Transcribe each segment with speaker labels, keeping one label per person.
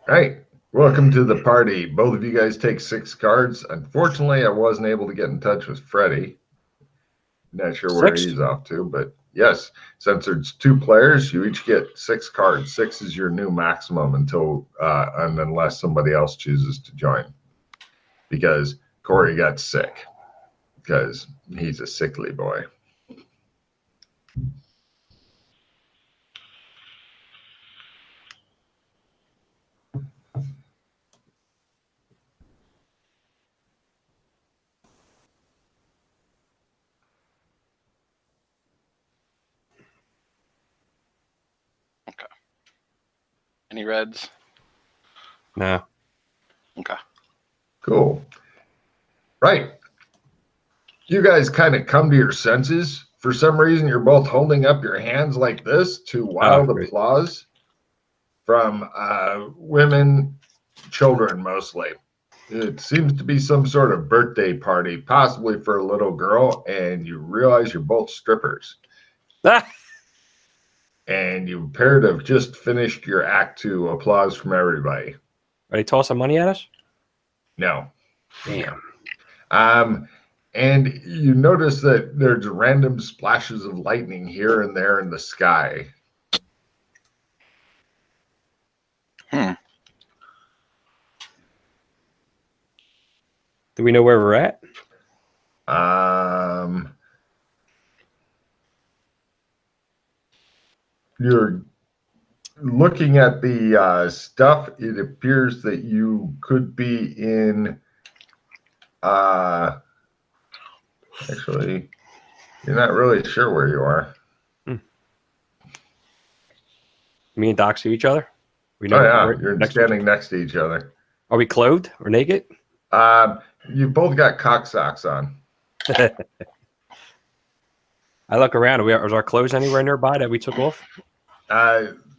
Speaker 1: Right. Welcome to the party. Both of you guys take 6 cards. Unfortunately, I wasn't able to get in touch with Freddie. Not sure where
Speaker 2: 6?
Speaker 1: he's off to, but yes, since there's 2 players, you each get 6 cards. 6 is your new maximum until and unless somebody else chooses to join. Because Corey got sick. Because he's a sickly boy.
Speaker 3: Okay. Any reds?
Speaker 2: No.
Speaker 3: Okay.
Speaker 1: Cool. Right. You guys kind of come to your senses. For some reason, you're both holding up your hands like this to wild applause from women, children mostly. It seems to be some sort of birthday party, possibly for a little girl, and you realize you're both strippers.
Speaker 2: Ah!
Speaker 1: And you appear to have just finished your act to applause from everybody.
Speaker 2: Are they tossing money at us?
Speaker 1: No.
Speaker 2: Damn.
Speaker 1: And you notice that there's random splashes of lightning here and there in the sky.
Speaker 2: Do we know where we're at?
Speaker 1: You're looking at the stuff. It appears that you could be in. Actually, you're not really sure where you are.
Speaker 2: Me and Doc see each other? We know
Speaker 1: you're standing next to each other.
Speaker 2: Are we clothed or naked?
Speaker 1: You both got cock socks on.
Speaker 2: I look around. Is our clothes anywhere nearby that we took off?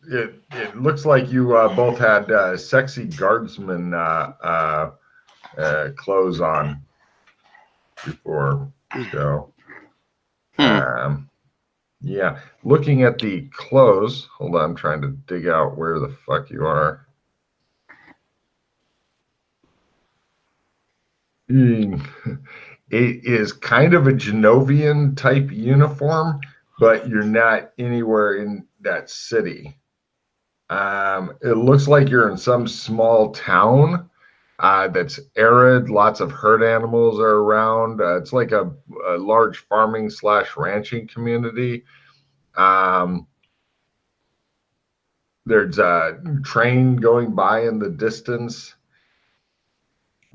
Speaker 1: It looks like you both had sexy guardsman clothes on before. So, yeah. Looking at the clothes. Hold on, I'm trying to dig out where the fuck you are. It is kind of a Genovian type uniform, but you're not anywhere in that city. It looks like you're in some small town that's arid. Lots of herd animals are around. It's like a large farming / ranching community. There's a train going by in the distance.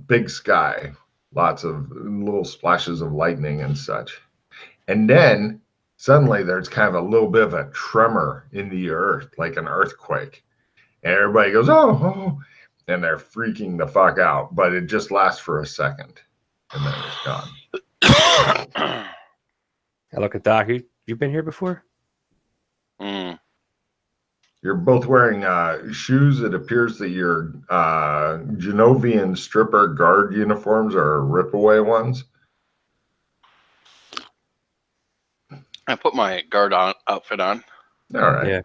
Speaker 1: Big sky. Lots of little splashes of lightning and such. And then suddenly there's kind of a little bit of a tremor in the earth, like an earthquake. And everybody goes, oh, and they're freaking the fuck out. But it just lasts for a second, and then it's gone.
Speaker 2: I look at Doc. You been here before?
Speaker 1: You're both wearing shoes. It appears that your Genovian stripper guard uniforms are rip-away ones.
Speaker 3: I put my guard outfit on.
Speaker 1: All right.
Speaker 2: Yeah,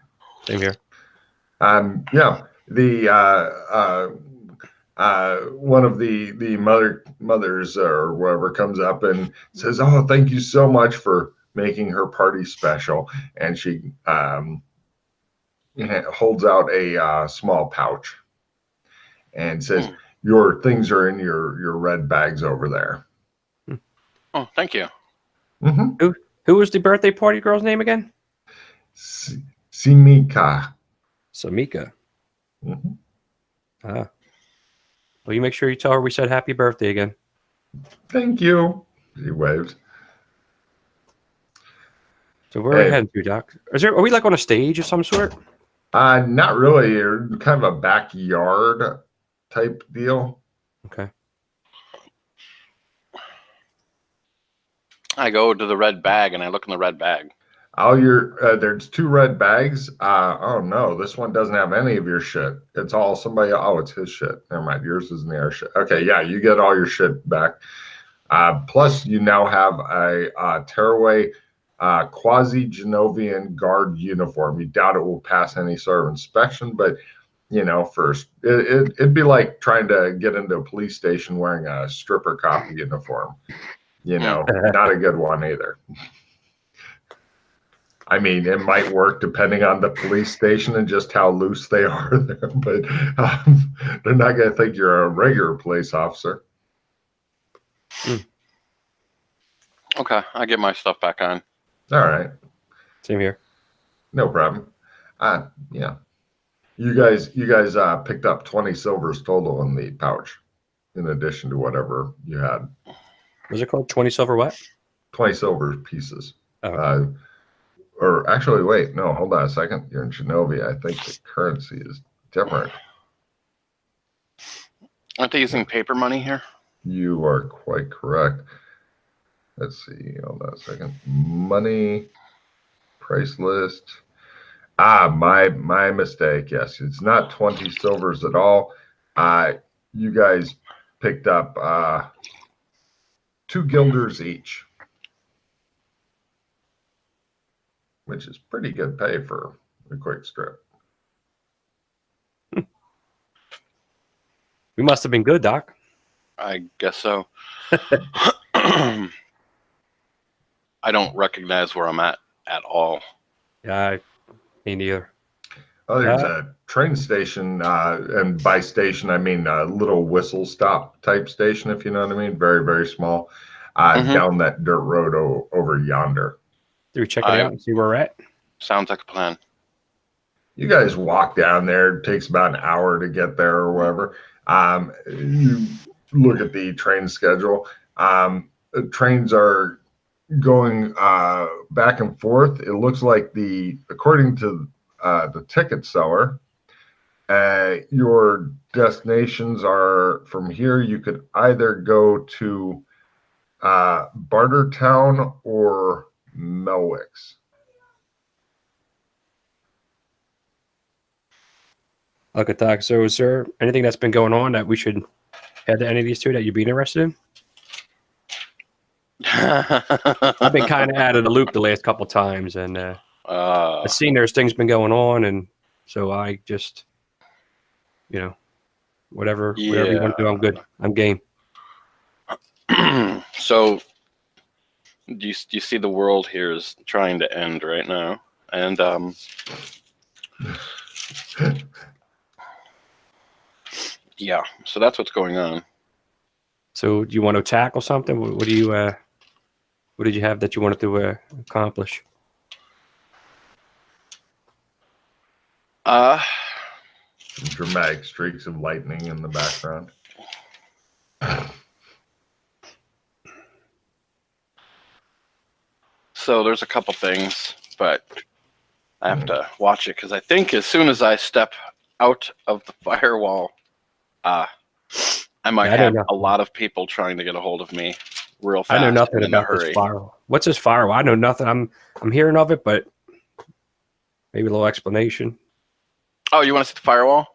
Speaker 2: same here.
Speaker 1: Yeah. The one of the mothers or whatever comes up and says, "Oh, thank you so much for making her party special," and she holds out a small pouch and says, "Your things are in your red bags over there."
Speaker 3: Oh, thank you.
Speaker 1: Mm-hmm.
Speaker 2: Who was the birthday party girl's name again?
Speaker 1: Samika.
Speaker 2: Samika.
Speaker 1: Mm-hmm.
Speaker 2: Well, you make sure you tell her we said happy birthday again.
Speaker 1: Thank you. She waves.
Speaker 2: So where are we heading to, Doc? Are we like on a stage of some sort?
Speaker 1: Not really. You're kind of a backyard type deal.
Speaker 2: Okay.
Speaker 3: I go to the red bag and I look in the red bag.
Speaker 1: There's 2 red bags. Oh no, this one doesn't have any of your shit. It's all somebody. Oh, it's his shit. Never mind. Yours is in the air shit. Okay, yeah, you get all your shit back. Plus, you now have a tearaway quasi-Genovian guard uniform. You doubt it will pass any sort of inspection, but You know, first it'd be like trying to get into a police station wearing a stripper cop uniform. You know, not a good one either. I mean, it might work depending on the police station and just how loose they are there, but they're not going to think you're a regular police officer.
Speaker 3: Okay, I get my stuff back on.
Speaker 1: All right.
Speaker 2: Same here.
Speaker 1: No problem. Yeah. You guys picked up 20 silvers total in the pouch, in addition to whatever you had.
Speaker 2: Was it called 20 silver what?
Speaker 1: 20 silver pieces.
Speaker 2: Oh.
Speaker 1: Or actually, wait, no, hold on a second. You're in Genovia. I think the currency is different.
Speaker 3: Aren't they using paper money here?
Speaker 1: You are quite correct. Let's see. Hold on a second. Money, price list. My mistake. Yes, it's not 20 silvers at all. You guys picked up 2 guilders each, which is pretty good pay for a quick strip.
Speaker 2: We must have been good, Doc.
Speaker 3: I guess so. I don't recognize where I'm at all.
Speaker 2: Yeah, me neither.
Speaker 1: Oh, there's a train station, and by station I mean a little whistle stop type station, if you know what I mean. Very, very small, down that dirt road over yonder.
Speaker 2: Do we check it out and see where we're at?
Speaker 3: Sounds like a plan.
Speaker 1: You guys walk down there. It takes about an hour to get there or whatever. You look at the train schedule. Trains are going back and forth. It looks like according to the ticket seller, your destinations are from here. You could either go to Bartertown or Melwicks.
Speaker 2: Okay, Doc. So is there anything that's been going on that we should head to any of these two that you'd be interested in? I've been kind of out of the loop the last couple times, and I've seen there's things been going on, and so I just, whatever you want to do, I'm good. I'm game.
Speaker 3: So, do you see the world here is trying to end right now, and yeah, so that's what's going on.
Speaker 2: So, do you want to tackle something? What did you have that you wanted to accomplish?
Speaker 1: Some dramatic streaks of lightning in the background.
Speaker 3: So there's a couple things, but I have to watch it because I think as soon as I step out of the firewall, I might have a lot of people trying to get a hold of me real fast.
Speaker 2: I know nothing about this firewall. What's this firewall? I know nothing. I'm hearing of it, but maybe a little explanation.
Speaker 3: Oh, you want to see the firewall?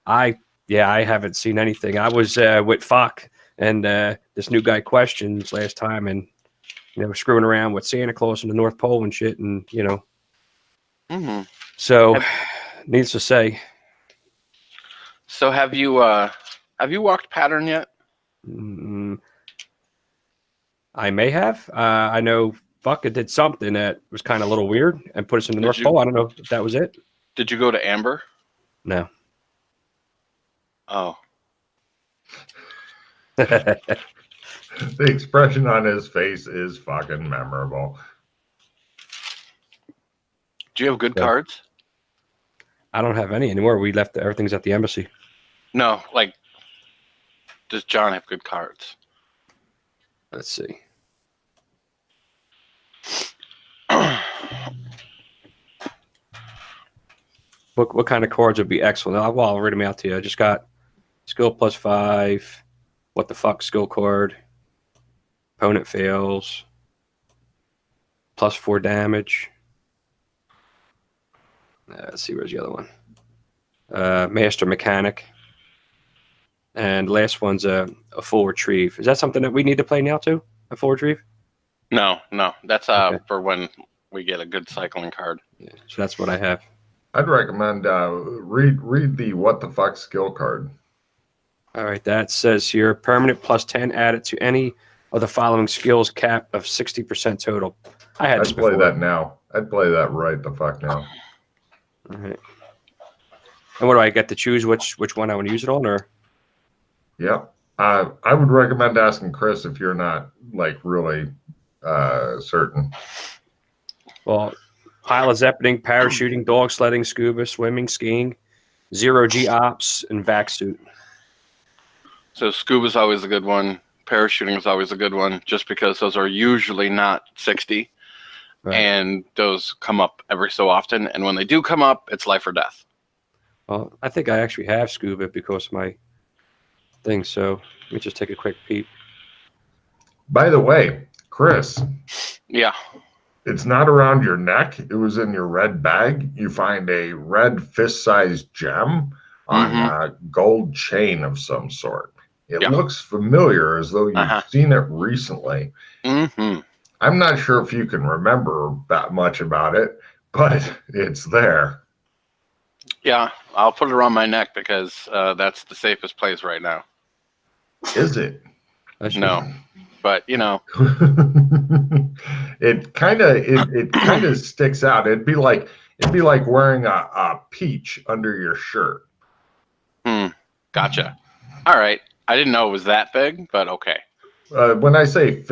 Speaker 2: I haven't seen anything. I was with Fock and this new guy Questions last time, and screwing around with Santa Claus and the North Pole and shit, and So, needless to say.
Speaker 3: So have you walked Pattern yet?
Speaker 2: I may have. I know Fuck did something that was kind of a little weird and put us in the North Pole. I don't know if that was it.
Speaker 3: Did you go to Amber?
Speaker 2: No.
Speaker 3: Oh.
Speaker 1: The expression on his face is fucking memorable.
Speaker 3: Do you have good cards?
Speaker 2: I don't have any anymore. We left everything's at the embassy.
Speaker 3: No, like, does John have good cards?
Speaker 2: Let's see. What kind of cards would be excellent? I'll read them out to you. I just got skill +5. What the fuck skill card? Opponent fails. +4 damage. Let's see, where's the other one? Master Mechanic. And last one's a full retrieve. Is that something that we need to play now too? A full retrieve?
Speaker 3: No. That's for when we get a good cycling card.
Speaker 2: Yeah, so that's what I have.
Speaker 1: I'd recommend read the What the Fuck skill card.
Speaker 2: All right, that says here permanent +10 added to any of the following skills, cap of 60% total. I had this
Speaker 1: I'd play
Speaker 2: before.
Speaker 1: that now. I'd play that right the fuck now.
Speaker 2: All right. And what do I get to choose which one I want to use it on, or?
Speaker 1: Yeah. I would recommend asking Chris if you're not like really certain.
Speaker 2: Well, pilot zeppeling, parachuting, dog sledding, scuba, swimming, skiing, zero-G ops, and vac suit.
Speaker 3: So scuba's always a good one. Parachuting is always a good one, just because those are usually not 60. Right. And those come up every so often. And when they do come up, it's life or death.
Speaker 2: Well, I think I actually have scuba because of my thing. So let me just take a quick peek.
Speaker 1: By the way, Chris.
Speaker 3: Yeah.
Speaker 1: It's not around your neck. It was in your red bag. You find a red fist-sized gem on a gold chain of some sort. It looks familiar, as though you've seen it recently. I'm not sure if you can remember that much about it, but it's there.
Speaker 3: Yeah, I'll put it around my neck because that's the safest place right now.
Speaker 1: Is it?
Speaker 3: No, but you know,
Speaker 1: it kind of sticks out. It'd be like wearing a peach under your shirt.
Speaker 3: Gotcha. All right, I didn't know it was that big, but okay.
Speaker 1: When I say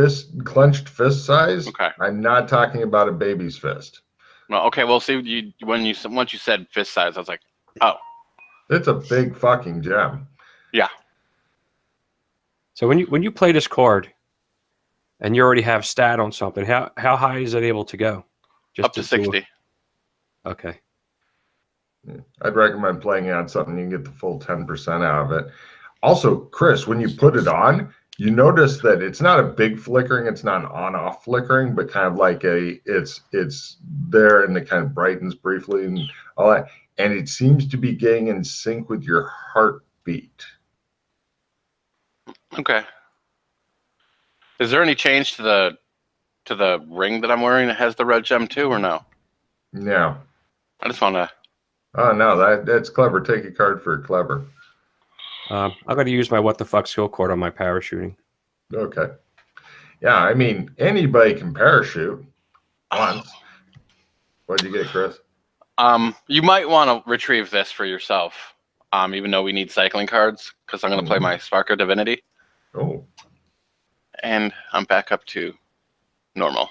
Speaker 1: clenched fist size, I'm not talking about a baby's fist.
Speaker 3: Well, okay. Well, see, once you said fist size, I was like, oh,
Speaker 1: it's a big fucking gem.
Speaker 3: Yeah.
Speaker 2: So when you play this card, and you already have stat on something, how high is it able to go?
Speaker 3: Just up to 60.
Speaker 2: Okay.
Speaker 1: I'd recommend playing it on something you can get the full 10% out of it. Also, Chris, when you put it on, you notice that it's not a big flickering, it's not an on-off flickering, but kind of like it's there and it kind of brightens briefly and all that. And it seems to be getting in sync with your heartbeat.
Speaker 3: Okay. Is there any change to the ring that I'm wearing that has the red gem too, or no?
Speaker 1: No.
Speaker 3: I just want to.
Speaker 1: Oh no, that's clever. Take a card for clever.
Speaker 2: I'm going to use my what the fuck skill card on my parachuting.
Speaker 1: Okay. Yeah, I mean anybody can parachute once. What'd you get, Chris?
Speaker 3: You might want to retrieve this for yourself. Even though we need cycling cards, because I'm going to play my Spark of Divinity.
Speaker 1: Oh.
Speaker 3: And I'm back up to normal.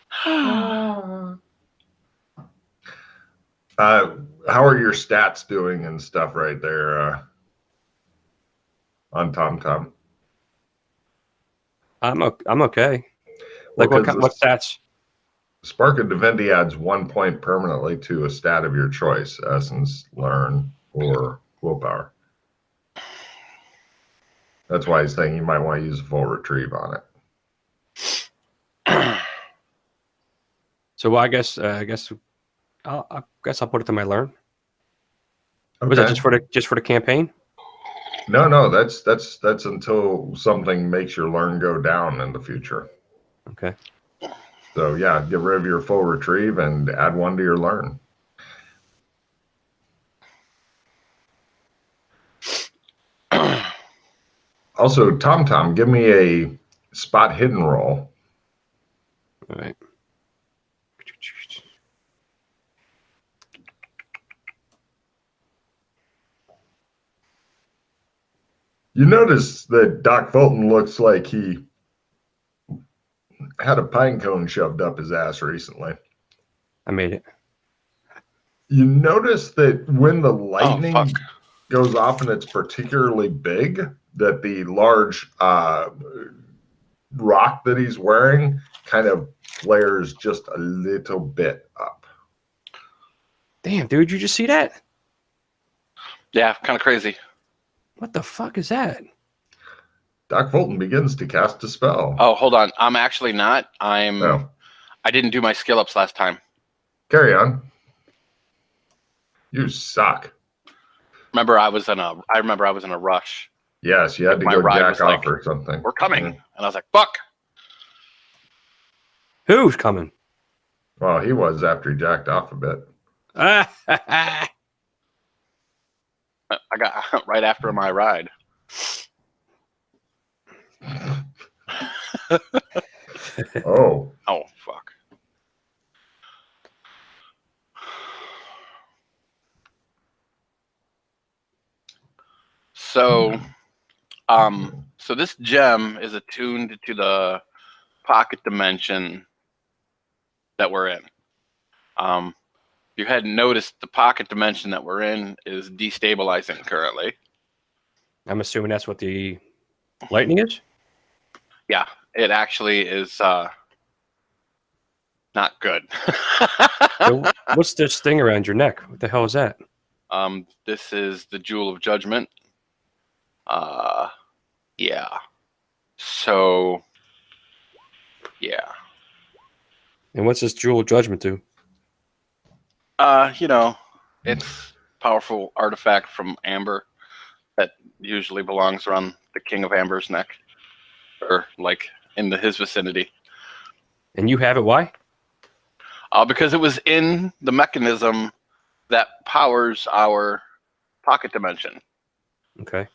Speaker 1: How are your stats doing and stuff right there on TomTom?
Speaker 2: I'm okay. Like what stats?
Speaker 1: Spark of Divinity adds 1 point permanently to a stat of your choice: Essence, Learn, or Willpower. That's why he's saying you might want to use a full retrieve on
Speaker 2: it. So I guess I'll put it to my Learn. Okay. Was that just for the campaign?
Speaker 1: No, that's until something makes your Learn go down in the future.
Speaker 2: Okay.
Speaker 1: So yeah, get rid of your full retrieve and add 1 to your Learn. Also, TomTom, give me a spot hidden roll.
Speaker 2: All right.
Speaker 1: You notice that Doc Fulton looks like he had a pine cone shoved up his ass recently.
Speaker 2: I made it.
Speaker 1: You notice that when the lightning goes off and it's particularly big, that the large rock that he's wearing kind of flares just a little bit up.
Speaker 2: Damn, dude, you just see that?
Speaker 3: Yeah, kind of crazy.
Speaker 2: What the fuck is that?
Speaker 1: Doc Fulton begins to cast a spell.
Speaker 3: Oh, hold on. I'm actually not. I didn't do my skill ups last time.
Speaker 1: Carry on. You suck.
Speaker 3: Remember, I was in a rush.
Speaker 1: Yes, you had to go jack off or something.
Speaker 3: We're coming. And I was like, fuck.
Speaker 2: Who's coming?
Speaker 1: Well, he was after he jacked off a bit.
Speaker 3: I got right after my ride.
Speaker 1: Oh.
Speaker 3: Oh, fuck. So, so this gem is attuned to the pocket dimension that we're in. You hadn't noticed the pocket dimension that we're in is destabilizing currently.
Speaker 2: I'm assuming that's what the lightning is?
Speaker 3: Yeah, it actually is not good.
Speaker 2: So what's this thing around your neck? What the hell is that?
Speaker 3: This is the Jewel of Judgment. Yeah. So, yeah.
Speaker 2: And what's this Jewel of Judgment do?
Speaker 3: You know, it's powerful artifact from Amber that usually belongs around the King of Amber's neck, or like in his vicinity.
Speaker 2: And you have it? Why?
Speaker 3: Because it was in the mechanism that powers our pocket dimension.
Speaker 2: Okay.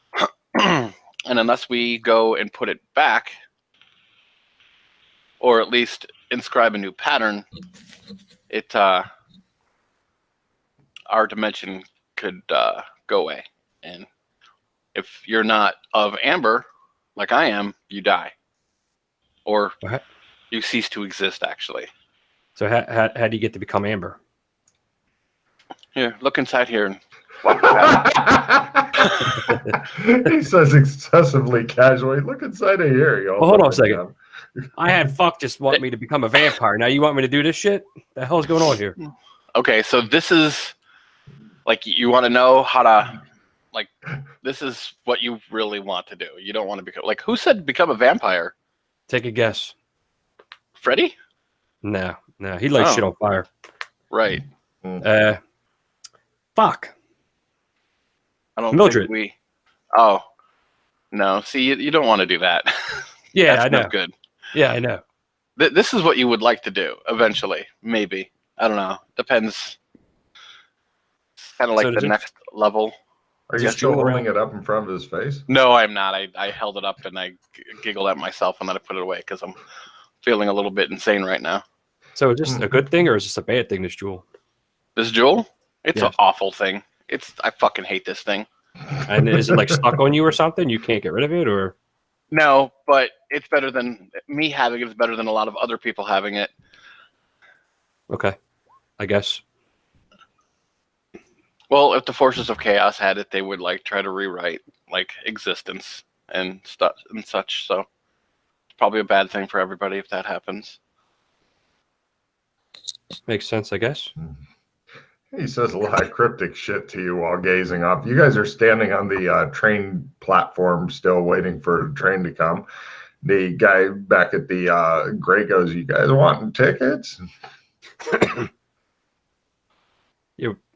Speaker 3: And unless we go and put it back, or at least inscribe a new pattern, it our dimension could go away. And if you're not of Amber, like I am, you die. Or
Speaker 2: what?
Speaker 3: You cease to exist, actually.
Speaker 2: So how do you get to become Amber?
Speaker 3: Here, look inside here. And
Speaker 1: He says excessively casually, look inside of here.
Speaker 2: Well, hold on a second. I had fuck just want me to become a vampire. Now you want me to do this shit? The hell's going on here?
Speaker 3: Okay, so this is like you want to know how to like this is what you really want to do. You don't want to become like who said become a vampire?
Speaker 2: Take a guess.
Speaker 3: Freddy?
Speaker 2: No, he likes shit on fire.
Speaker 3: Right.
Speaker 2: Fuck.
Speaker 3: I don't
Speaker 2: Mildred.
Speaker 3: think we. Oh, no. See, you don't want to do that.
Speaker 2: Yeah,
Speaker 3: That's
Speaker 2: I know.
Speaker 3: not good.
Speaker 2: Yeah, I know.
Speaker 3: This is what you would like to do eventually. Maybe. I don't know. Depends. It's kind of like the next level.
Speaker 1: Are you still holding it up in front of his face?
Speaker 3: No, I'm not. I held it up and I giggled at myself and then I put it away because I'm feeling a little bit insane right now.
Speaker 2: So is this a good thing or is this a bad thing, this jewel?
Speaker 3: This jewel? It's an awful thing. I fucking hate this thing.
Speaker 2: And is it like stuck on you or something? You can't get rid of it, or?
Speaker 3: No, but it's better than me having it. It's better than a lot of other people having it.
Speaker 2: Okay, I guess.
Speaker 3: Well, if the forces of chaos had it, they would like try to rewrite like existence and stuff and such. So it's probably a bad thing for everybody if that happens.
Speaker 2: Makes sense, I guess.
Speaker 1: He says a lot of cryptic shit to you while gazing up. You guys are standing on the train platform still waiting for the train to come. The guy back at the Gray goes, you guys wanting tickets?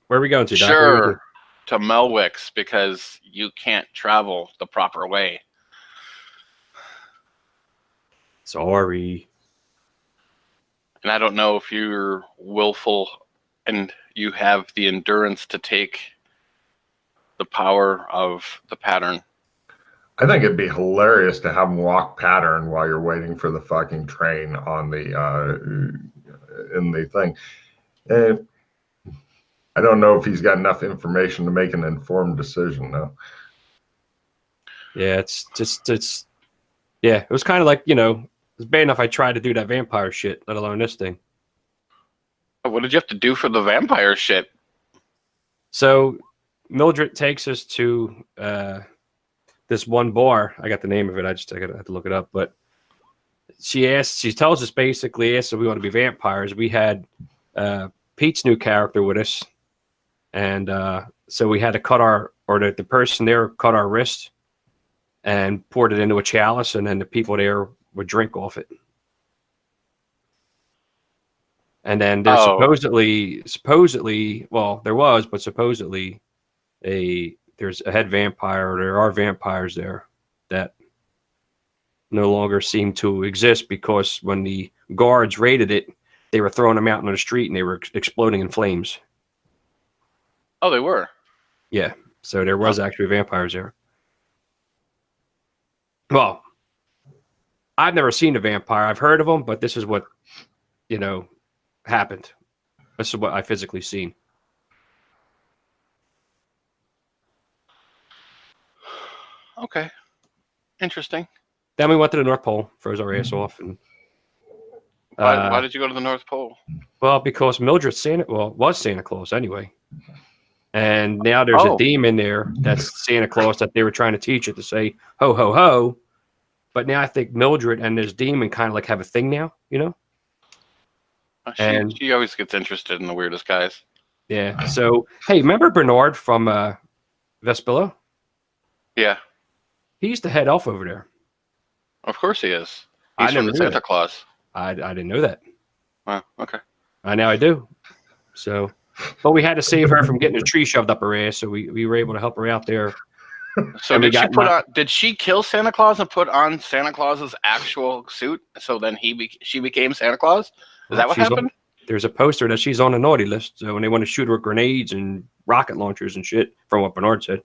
Speaker 2: Where are we going to, Doc?
Speaker 3: Sure, to Melwick's because you can't travel the proper way.
Speaker 2: Sorry.
Speaker 3: And I don't know if you're willful and you have the endurance to take the power of the pattern.
Speaker 1: I think it'd be hilarious to have him walk pattern while you're waiting for the fucking train on the in the thing. I don't know if he's got enough information to make an informed decision, though.
Speaker 2: Yeah, it was kind of like, it's bad enough I tried to do that vampire shit, let alone this thing.
Speaker 3: What did you have to do for the vampire shit?
Speaker 2: So Mildred takes us to this one bar. I got the name of it. I have to look it up. But she tells us basically, if we want to be vampires. We had Pete's new character with us. And so we had to the person there cut our wrist and poured it into a chalice. And then the people there would drink off it. And then there's supposedly, there's a head vampire, or there are vampires there that no longer seem to exist because when the guards raided it, they were throwing them out on the street and they were exploding in flames.
Speaker 3: Oh, they were.
Speaker 2: Yeah. So there was actually vampires there. Well, I've never seen a vampire. I've heard of them, but this is what, happened. This is what I physically seen.
Speaker 3: Okay. Interesting.
Speaker 2: Then we went to the North Pole, froze our ass off, and
Speaker 3: why did you go to the North Pole?
Speaker 2: well, because Mildred was Santa Claus anyway, and now there's a demon there that's Santa Claus that they were trying to teach it to say ho ho ho, but now I think Mildred and this demon kind of like have a thing now,
Speaker 3: She always gets interested in the weirdest guys.
Speaker 2: Yeah. So hey, remember Bernard from Vespilla?
Speaker 3: Yeah.
Speaker 2: He's the head elf over there.
Speaker 3: Of course he is. He's from the Santa Claus.
Speaker 2: I didn't know that.
Speaker 3: Wow. Okay.
Speaker 2: Now I do. So, but we had to save her from getting a tree shoved up her ass, so we were able to help her out there.
Speaker 3: So did she kill Santa Claus and put on Santa Claus's actual suit? So then she became Santa Claus? Is that what happened?
Speaker 2: There's a poster that she's on the naughty list. So when they want to shoot her with grenades and rocket launchers and shit, from what Bernard said.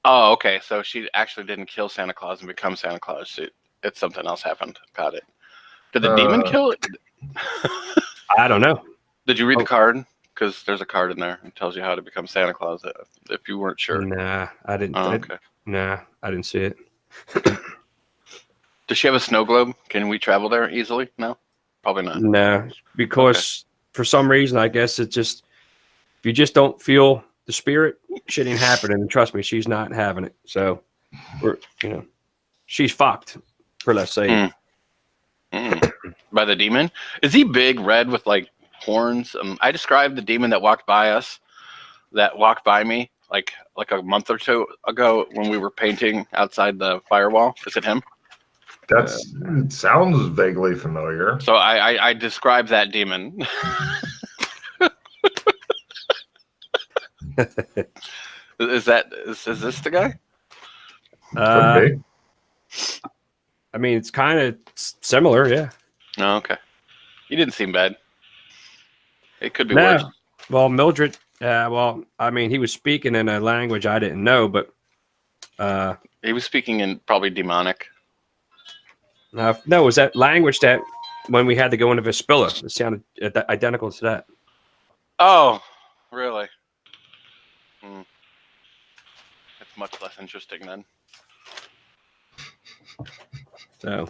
Speaker 3: Oh, okay. So she actually didn't kill Santa Claus and become Santa Claus. It's something else happened. Got it. Did the demon kill it?
Speaker 2: I don't know.
Speaker 3: Did you read the card? Because there's a card in there. It tells you how to become Santa Claus if you weren't sure.
Speaker 2: Nah, I didn't.
Speaker 3: Okay.
Speaker 2: Nah, I didn't see it.
Speaker 3: Does she have a snow globe? Can we travel there easily? No? Probably not.
Speaker 2: No, because for some reason, I guess it's just, if you just don't feel the spirit, shit ain't happening. And trust me, she's not having it. So, she's fucked, for let's say.
Speaker 3: By the demon? Is he big, red, with like horns? I described the demon that walked by me like a month or two ago when we were painting outside the firewall. Is it him?
Speaker 1: It sounds vaguely familiar.
Speaker 3: So I described that demon. Is this the guy?
Speaker 1: Could be.
Speaker 2: I mean, it's kind of similar, yeah.
Speaker 3: Oh, okay. He didn't seem bad. It could be worse.
Speaker 2: Well, Mildred, I mean, he was speaking in a language I didn't know, but
Speaker 3: he was speaking in probably demonic.
Speaker 2: No, it was that language that when we had to go into Vespilla, it sounded identical to that.
Speaker 3: Oh, really? It's much less interesting then.
Speaker 2: So,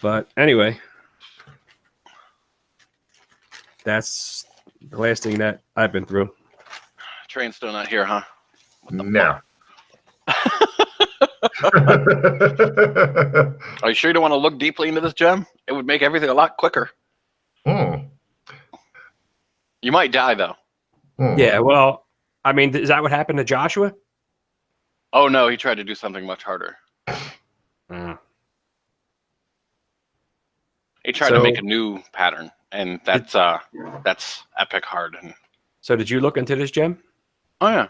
Speaker 2: but anyway, that's the last thing that I've been through.
Speaker 3: Train's still not here, huh?
Speaker 1: No.
Speaker 3: Are you sure you don't want to look deeply into this gem? It would make everything a lot quicker. You might die, though.
Speaker 2: Yeah, well, I mean, is that what happened to Joshua?
Speaker 3: Oh, no, he tried to do something much harder. He tried to make a new pattern, and that's epic hard.
Speaker 2: So did you look into this gem?
Speaker 3: Oh, yeah.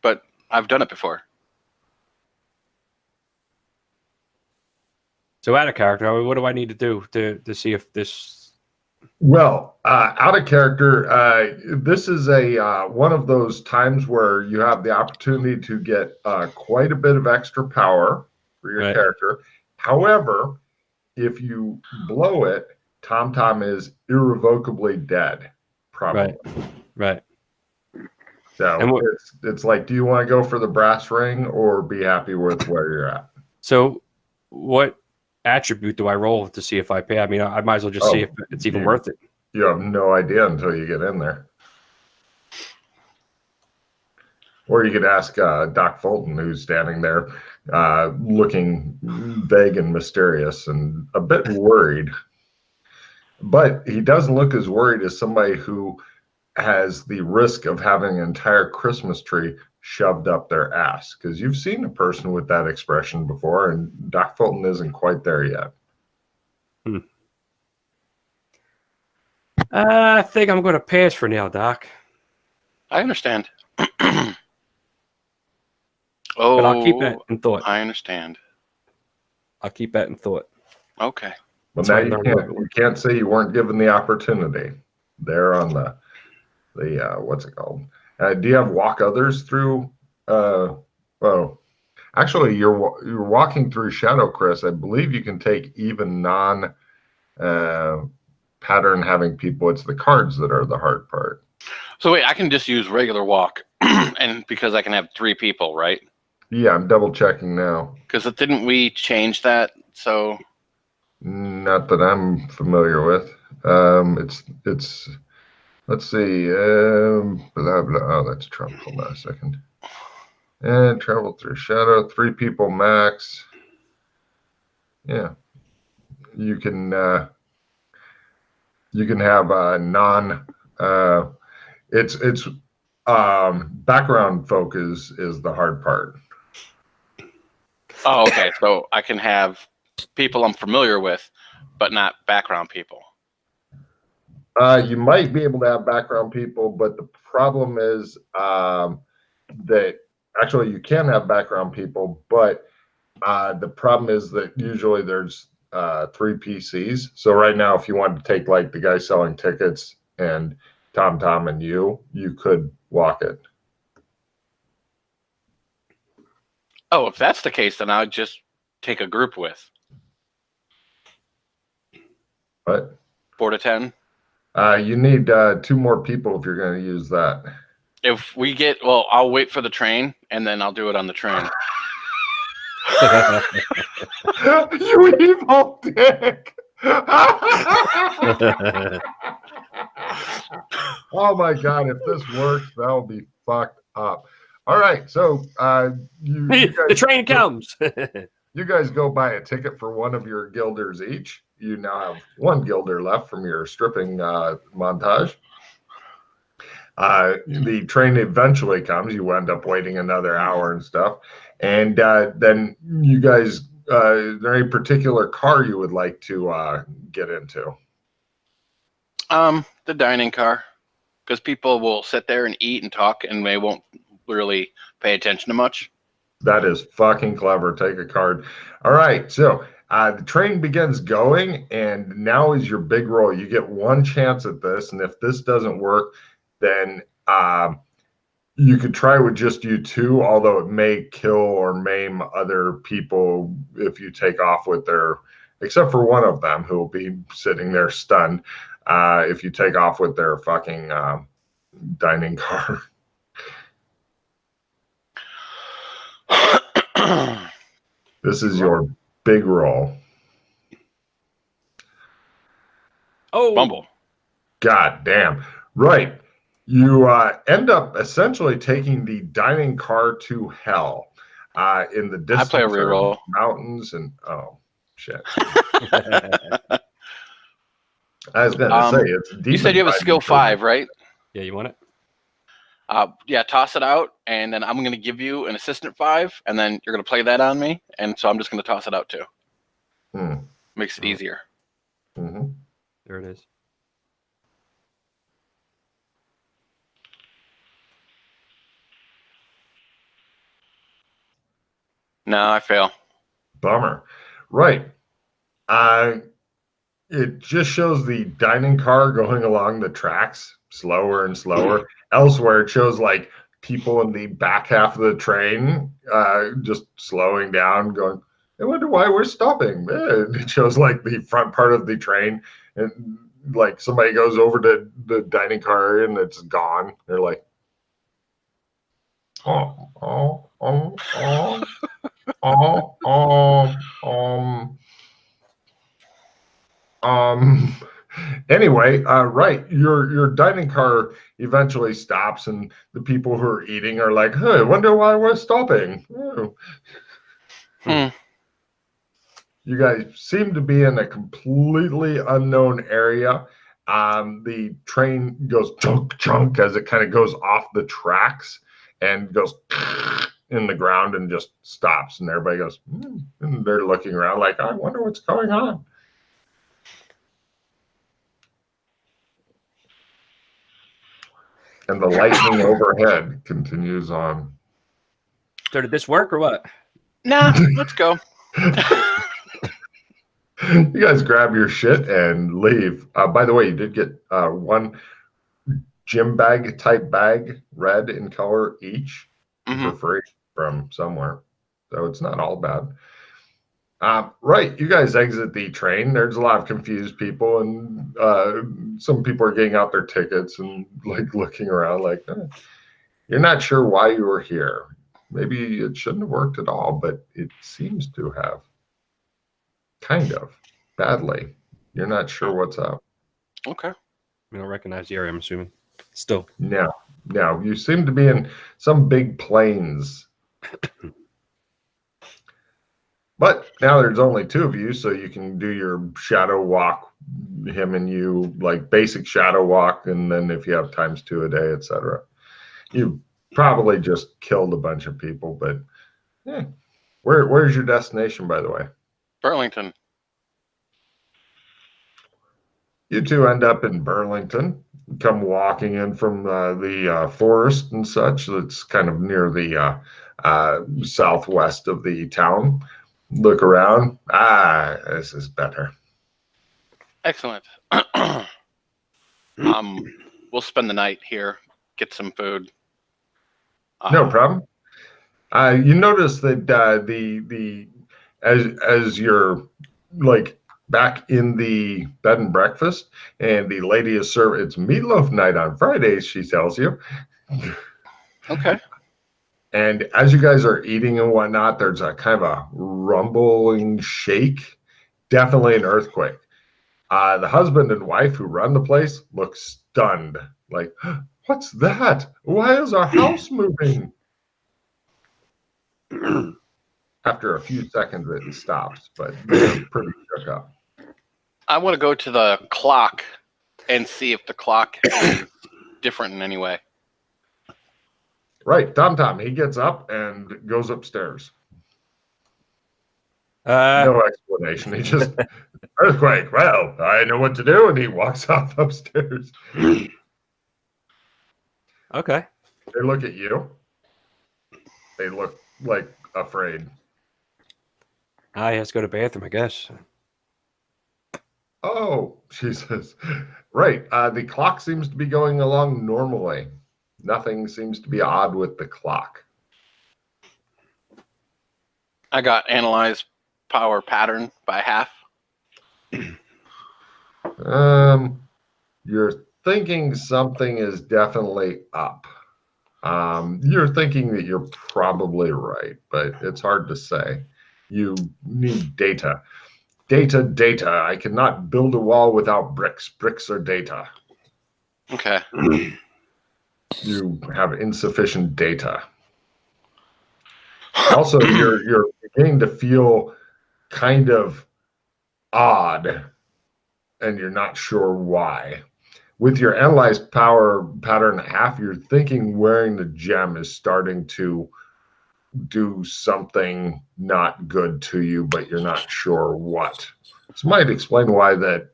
Speaker 3: But I've done it before.
Speaker 2: So out of character, what do I need to do to see if this...
Speaker 1: Well, out of character, this is one of those times where you have the opportunity to get quite a bit of extra power for your character. However, if you blow it, Tom Tom is irrevocably dead, probably.
Speaker 2: Right.
Speaker 1: So it's like, do you want to go for the brass ring or be happy with where you're at?
Speaker 2: So what attribute do I roll to see if I pay? I mean, I might as well just see if it's even worth it.
Speaker 1: You have no idea until you get in there. Or you could ask Doc Fulton, who's standing there looking vague and mysterious and a bit worried. But he doesn't look as worried as somebody who has the risk of having an entire Christmas tree shoved up their ass. Because you've seen a person with that expression before, and Doc Fulton isn't quite there yet.
Speaker 2: I think I'm going to pass for now, Doc.
Speaker 3: I understand.
Speaker 2: But I'll keep that in thought.
Speaker 3: I understand.
Speaker 2: I'll keep that in thought.
Speaker 3: Okay.
Speaker 1: Well, now you can't say you weren't given the opportunity there on the what's it called? Do you have walk others through? Well, actually, you're walking through Shadow Crest. I believe you can take even non pattern having people. It's the cards that are the hard part.
Speaker 3: So wait, I can just use regular walk, and because I can have 3 people, right?
Speaker 1: Yeah, I'm double checking now.
Speaker 3: Because didn't we change that? So
Speaker 1: not that I'm familiar with. It's let's see. Blah blah. Oh, that's Trump. Hold on a second. And travel through shadow. 3 people max. Yeah, you can have non. It's background folk is the hard part.
Speaker 3: oh, okay. So I can have people I'm familiar with, but not background people.
Speaker 1: You might be able to have background people, but the problem is that actually you can have background people, but the problem is that usually there's 3 PCs. So right now, if you wanted to take like the guy selling tickets and Tom and you could walk it.
Speaker 3: Oh, if that's the case, then I'd just take a group with.
Speaker 1: What?
Speaker 3: 4 to 10.
Speaker 1: You need 2 more people if you're going to use that.
Speaker 3: If we get, well, I'll wait for the train, and then I'll do it on the train.
Speaker 1: You evil dick! Oh my god! If this works, that'll be fucked up. All right, so you guys,
Speaker 2: the train comes.
Speaker 1: You guys go buy a ticket for one of your guilders each. You now have 1 guilder left from your stripping montage. The train eventually comes. You end up waiting another hour and stuff. And then you guys, is there any particular car you would like to get into?
Speaker 3: The dining car. Because people will sit there and eat and talk, and they won't really pay attention to much.
Speaker 1: That is fucking clever. Take a card. All right, so the train begins going, and now is your big roll. You get 1 chance at this, and if this doesn't work, then you could try with just you 2, although it may kill or maim other people if you take off with their, except for one of them who will be sitting there stunned if you take off with their fucking dining car. This is your big roll.
Speaker 2: Oh,
Speaker 3: Bumble.
Speaker 1: God damn. Right. You end up essentially taking the dining car to hell. In the distance,
Speaker 3: I play a reroll.
Speaker 1: Mountains and oh shit. I was gonna say it's deep.
Speaker 3: You said you have a skill 5, right?
Speaker 2: Yeah, you want it?
Speaker 3: Yeah, toss it out, and then I'm going to give you an assistant 5, and then you're going to play that on me, and so I'm just going to toss it out too. Makes it easier.
Speaker 1: Mm-hmm.
Speaker 2: There it is.
Speaker 3: No, I fail.
Speaker 1: Bummer. Right. It just shows the dining car going along the tracks slower and slower. Elsewhere, it shows like people in the back half of the train just slowing down, going, I wonder why we're stopping. It shows like the front part of the train, and like somebody goes over to the dining car and it's gone. They're like, anyway, right, your dining car eventually stops, and the people who are eating are like, hey, I wonder why we're stopping. You guys seem to be in a completely unknown area. The train goes chunk chunk as it kind of goes off the tracks and goes in the ground and just stops, and everybody goes, and they're looking around like, I wonder what's going on. And the lightning overhead continues on.
Speaker 2: So did this work or what?
Speaker 3: Nah, let's go.
Speaker 1: You guys grab your shit and leave. By the way, you did get 1 gym bag type bag, red in color each,
Speaker 3: Mm-hmm.
Speaker 1: for free from somewhere. So it's not all bad. Right, you guys exit the train. There's a lot of confused people, and some people are getting out their tickets and like looking around, like you're not sure why you were here. Maybe it shouldn't have worked at all, but it seems to have, kind of badly. You're not sure what's up.
Speaker 3: Okay.
Speaker 2: We don't recognize the area, I'm assuming. Still.
Speaker 1: No, no, you seem to be in some big plains. But now there's only two of you, so you can do your shadow walk, him and you, like basic shadow walk, and then if you have times 2 a day, etc. You probably just killed a bunch of people, but yeah. Where's your destination, by the way?
Speaker 3: Burlington.
Speaker 1: You two end up in Burlington, come walking in from the forest and such. That's kind of near the southwest of the town. Look around. This is better.
Speaker 3: Excellent. We'll spend the night here, get some food.
Speaker 1: No problem. You notice that as you're like back in the bed and breakfast, and the lady is serving. It's meatloaf night on Fridays, she tells you.
Speaker 3: Okay.
Speaker 1: And as you guys are eating and whatnot, there's a kind of a rumbling shake, definitely an earthquake. The husband and wife who run the place look stunned, like, what's that? Why is our house moving? After a few seconds, it stops, but they're pretty shook up.
Speaker 3: I want to go to the clock and see if the clock is different in any way.
Speaker 1: Right, Tom, he gets up and goes upstairs. No explanation. He just, earthquake. Well, I know what to do, and he walks off upstairs.
Speaker 2: Okay.
Speaker 1: They look at you. They look like afraid.
Speaker 2: He has to go to the bathroom, I guess.
Speaker 1: Oh, she says, right. The clock seems to be going along normally. Nothing seems to be odd with the clock.
Speaker 3: I got analyze power pattern by half.
Speaker 1: You're thinking something is definitely up. You're thinking that you're probably right, but it's hard to say. You need data. Data. I cannot build a wall without bricks. Bricks are data.
Speaker 3: Okay.
Speaker 1: You have insufficient data. Also, you're beginning to feel kind of odd, and you're not sure why. With your analyzed power pattern at half, you're thinking wearing the gem is starting to do something not good to you, but you're not sure what. This might explain why that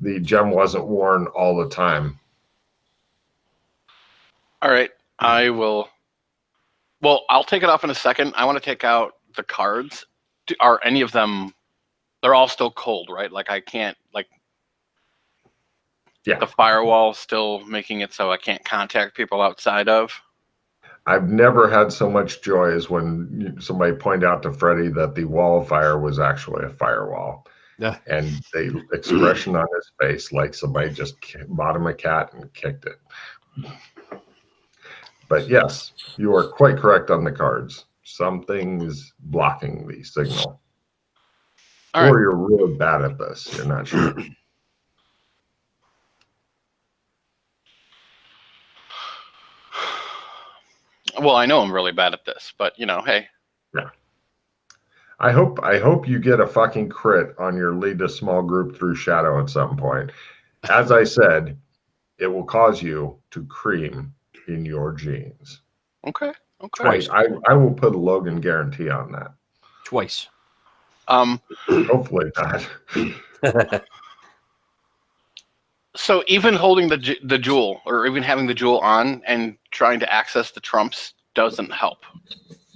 Speaker 1: the gem wasn't worn all the time.
Speaker 3: All right. I will. Well, I'll take it off in a second. I want to take out the cards. Are any of them? They're all still cold, right? Like I can't like.
Speaker 1: Yeah.
Speaker 3: The firewall still making it so I can't contact people outside of.
Speaker 1: I've never had so much joy as when somebody pointed out to Freddie that the wall of fire was actually a firewall.
Speaker 2: Yeah.
Speaker 1: And the expression on his face, like somebody just bought him a cat and kicked it. But yes, you are quite correct on the cards. Something's blocking the signal.
Speaker 3: All
Speaker 1: or
Speaker 3: right.
Speaker 1: you're really bad at this. You're not sure.
Speaker 3: Well, I know I'm really bad at this, but you know, hey.
Speaker 1: Yeah. I hope you get a fucking crit on your lead a small group through shadow at some point. As I said, it will cause you to cream in your genes.
Speaker 3: Okay. Okay.
Speaker 2: Twice.
Speaker 1: I will put a Logan guarantee on that.
Speaker 2: Twice.
Speaker 1: Hopefully not.
Speaker 3: So even holding the jewel, or even having the jewel on and trying to access the trumps doesn't help.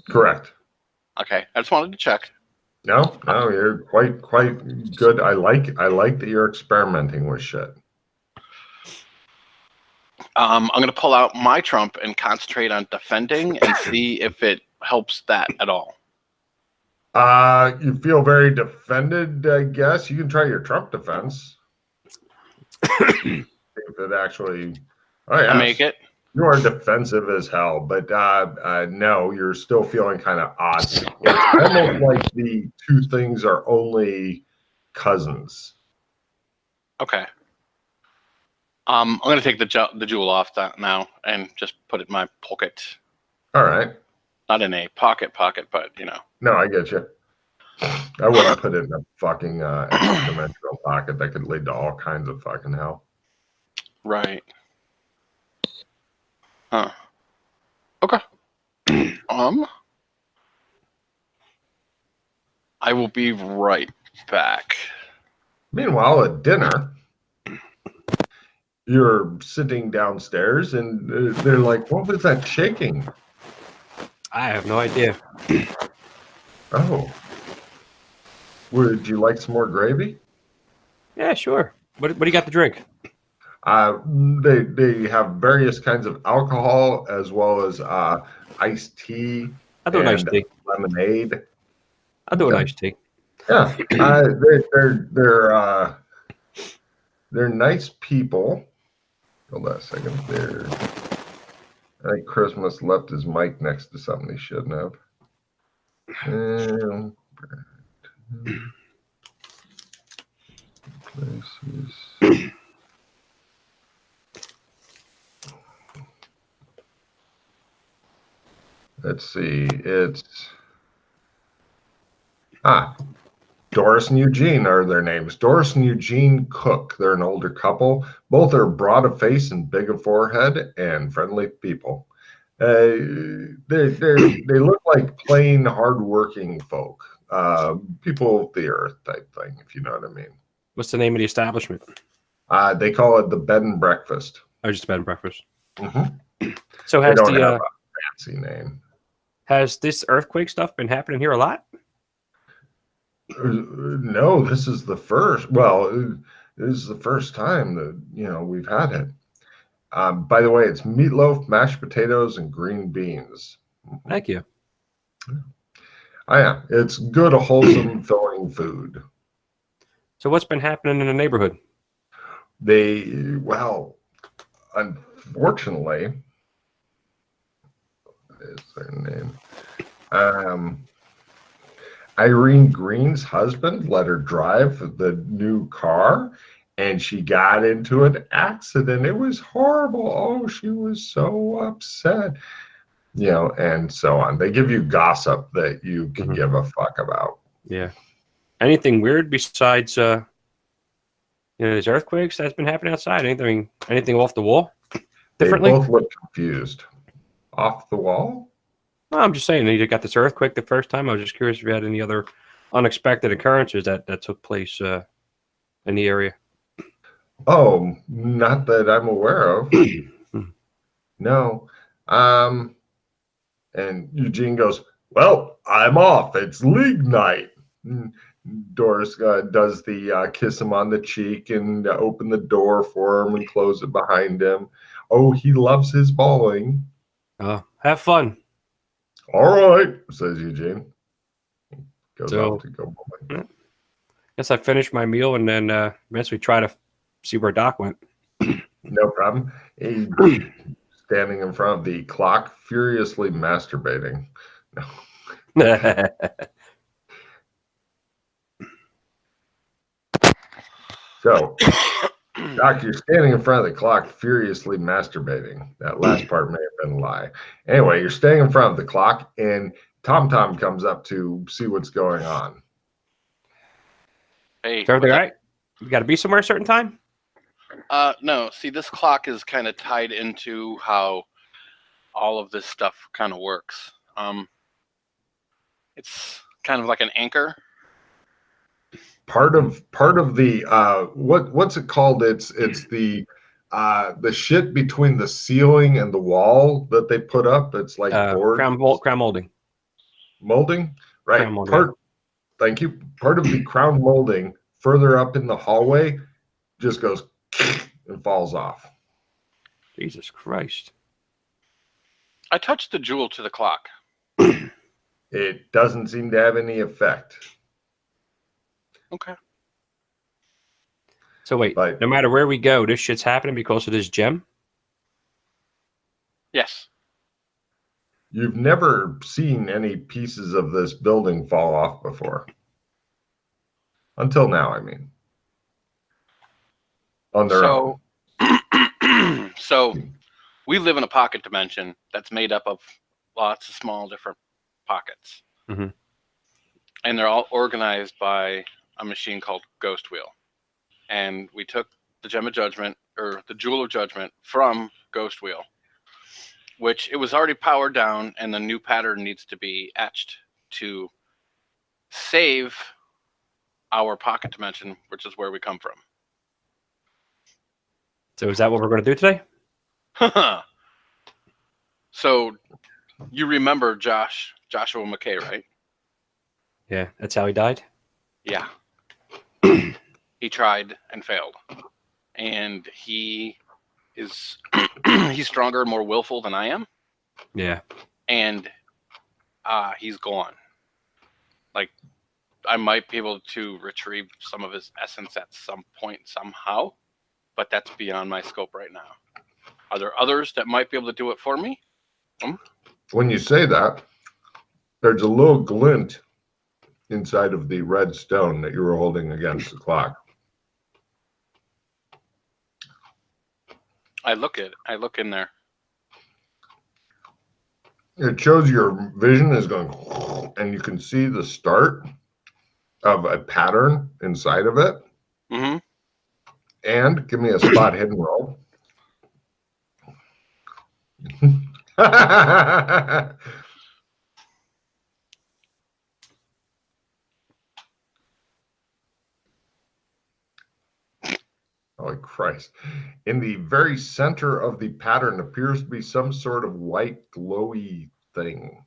Speaker 1: Correct.
Speaker 3: Okay, I just wanted to check.
Speaker 1: No, you're quite good. I like that you're experimenting with shit.
Speaker 3: I'm going to pull out my trump and concentrate on defending and see if it helps that at all.
Speaker 1: You feel very defended, I guess. You can try your trump defense. If it actually... Oh, yeah.
Speaker 3: I make it.
Speaker 1: You are defensive as hell, but no, you're still feeling kind of odd. It's almost like the two things are only cousins.
Speaker 3: Okay. I'm going to take the jewel off now and just put it in my pocket.
Speaker 1: All right.
Speaker 3: Not in a pocket, but, you know.
Speaker 1: No, I get you. I wouldn't put it in a fucking extra-dimensional pocket. That could lead to all kinds of fucking hell.
Speaker 3: Right. Huh. Okay. I will be right back.
Speaker 1: Meanwhile, at dinner, you're sitting downstairs, and they're like, "What was that shaking?"
Speaker 2: I have no idea.
Speaker 1: Oh. Would you like some more gravy?
Speaker 2: Yeah, sure. What do you got to drink?
Speaker 1: They have various kinds of alcohol as well as iced tea
Speaker 2: I'll do an iced tea.
Speaker 1: lemonade.
Speaker 2: I'll do an iced tea.
Speaker 1: Yeah, they're nice people. Hold on a second. I think Christmas left his mic next to something he shouldn't have. Places. Let's see. It's Doris and Eugene are their names. Doris and Eugene Cook. They're an older couple. Both are broad of face and big of forehead and friendly people. They look like plain, hardworking folk. People of the earth type thing, if you know what I mean.
Speaker 2: What's the name of the establishment?
Speaker 1: They call it the Bed and Breakfast.
Speaker 2: Oh, just bed and breakfast.
Speaker 1: Mm-hmm.
Speaker 2: So
Speaker 1: they don't have a fancy name.
Speaker 2: Has this earthquake stuff been happening here a lot?
Speaker 1: No, this is the first. Well, this is the first time that we've had it. By the way, it's meatloaf, mashed potatoes, and green beans.
Speaker 2: Thank you.
Speaker 1: Oh, yeah, it's good, wholesome, filling food.
Speaker 2: So what's been happening in the neighborhood?
Speaker 1: Unfortunately, what is their name? Irene Green's husband let her drive the new car, and she got into an accident. It was horrible. Oh, she was so upset. And so on. They give you gossip that you can give a fuck about.
Speaker 2: Yeah. Anything weird besides these earthquakes that's been happening outside? Anything off the wall? Differently?
Speaker 1: They both look confused. Off the wall?
Speaker 2: No, I'm just saying, you got this earthquake the first time. I was just curious if you had any other unexpected occurrences that took place in the area.
Speaker 1: Oh, not that I'm aware of. No. And Eugene goes, "Well, I'm off. It's league night." Doris does the kiss him on the cheek and open the door for him and close it behind him. Oh, he loves his bowling.
Speaker 2: Have fun.
Speaker 1: All right, says Eugene. Goes off to go bowling.
Speaker 2: Guess I finished my meal and then eventually try to see where Doc went.
Speaker 1: No problem. He's standing in front of the clock, furiously masturbating. No. So, Doc, you're standing in front of the clock, furiously masturbating. That last part may have been a lie. Anyway, you're standing in front of the clock, and Tom comes up to see what's going on.
Speaker 3: Hey,
Speaker 2: is everything all right? You got to be somewhere a certain time?
Speaker 3: No. See, this clock is kind of tied into how all of this stuff kind of works. It's kind of like an anchor.
Speaker 1: Part of the what's it called? It's the shit between the ceiling and the wall that they put up. It's like
Speaker 2: crown molding.
Speaker 1: Molding, right?
Speaker 2: Crown molding.
Speaker 1: Thank you. Part of the crown molding further up in the hallway just goes and falls off.
Speaker 2: Jesus Christ.
Speaker 3: I touched the jewel to the clock.
Speaker 1: It doesn't seem to have any effect.
Speaker 3: Okay.
Speaker 2: So wait,
Speaker 1: But
Speaker 2: no matter where we go, this shit's happening because of this gem?
Speaker 3: Yes.
Speaker 1: you've never seen any pieces of this building fall off before. Until now, I mean. On their own.
Speaker 3: So we live in a pocket dimension that's made up of lots of small different pockets.
Speaker 2: Mm-hmm.
Speaker 3: And they're all organized by a machine called Ghost Wheel. And we took the Gem of Judgment, or the Jewel of Judgment, from Ghost Wheel, which it was already powered down, and the new pattern needs to be etched to save our pocket dimension, which is where we come from.
Speaker 2: So is that what we're going to do today?
Speaker 3: So you remember Joshua McKay, right?
Speaker 2: Yeah, that's how he died?
Speaker 3: Yeah. He tried and failed. And he is he's stronger and more willful than I am.
Speaker 2: Yeah.
Speaker 3: And he's gone. Like, I might be able to retrieve some of his essence at some point somehow, but that's beyond my scope right now. Are there others that might be able to do it for me?
Speaker 1: When you say that, there's a little glint inside of the red stone that you were holding against the clock.
Speaker 3: I look in there.
Speaker 1: It shows your vision is going, and you can see the start of a pattern inside of it.
Speaker 3: Mm-hmm.
Speaker 1: And give me a spot hidden roll. Oh, Christ. In the very center of the pattern appears to be some sort of white glowy thing.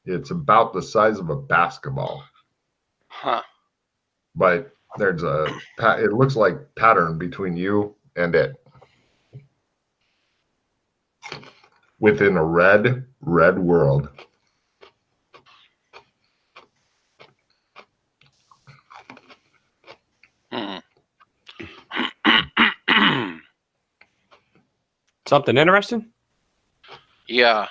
Speaker 1: It's about the size of a basketball.
Speaker 3: Huh.
Speaker 1: But there's it looks like pattern between you and it. Within a red world.
Speaker 2: Something interesting?
Speaker 3: Yeah.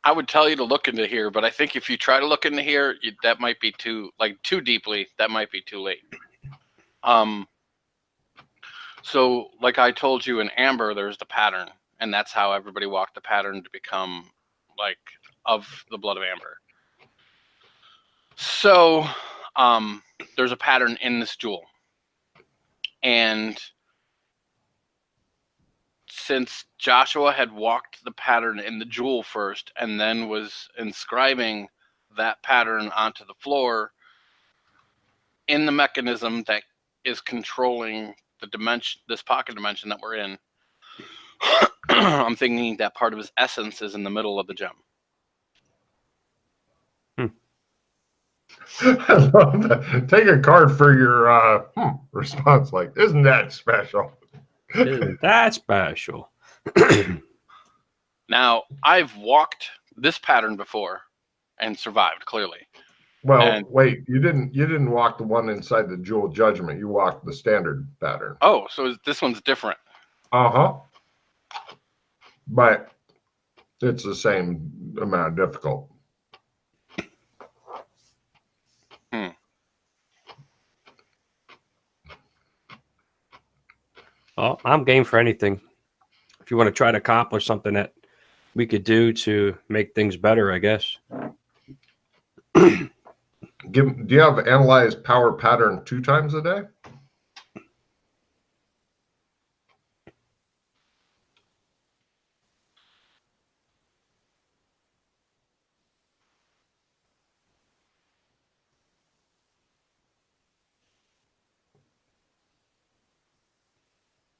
Speaker 3: I would tell you to look into here, but I think if you try to look into here, that might be too deeply. That might be too late. So like I told you in Amber, there's the pattern, and that's how everybody walked the pattern to become like of the blood of Amber. So there's a pattern in this jewel, and since Joshua had walked the pattern in the jewel first and then was inscribing that pattern onto the floor in the mechanism that is controlling the dimension, this pocket dimension that we're in, I'm thinking that part of his essence is in the middle of the gem.
Speaker 1: I love that. Take a card for your response. Like, isn't that special?
Speaker 2: Isn't that special?
Speaker 3: Now, I've walked this pattern before and survived, clearly.
Speaker 1: Well, wait, you didn't walk the one inside the Jewel of Judgment. You walked the standard pattern.
Speaker 3: Oh, so this one's different.
Speaker 1: Uh-huh. But it's the same amount of difficult.
Speaker 2: Well, I'm game for anything. If you want to try to accomplish something that we could do to make things better, I guess.
Speaker 1: Do you have analyze power pattern 2 times a day?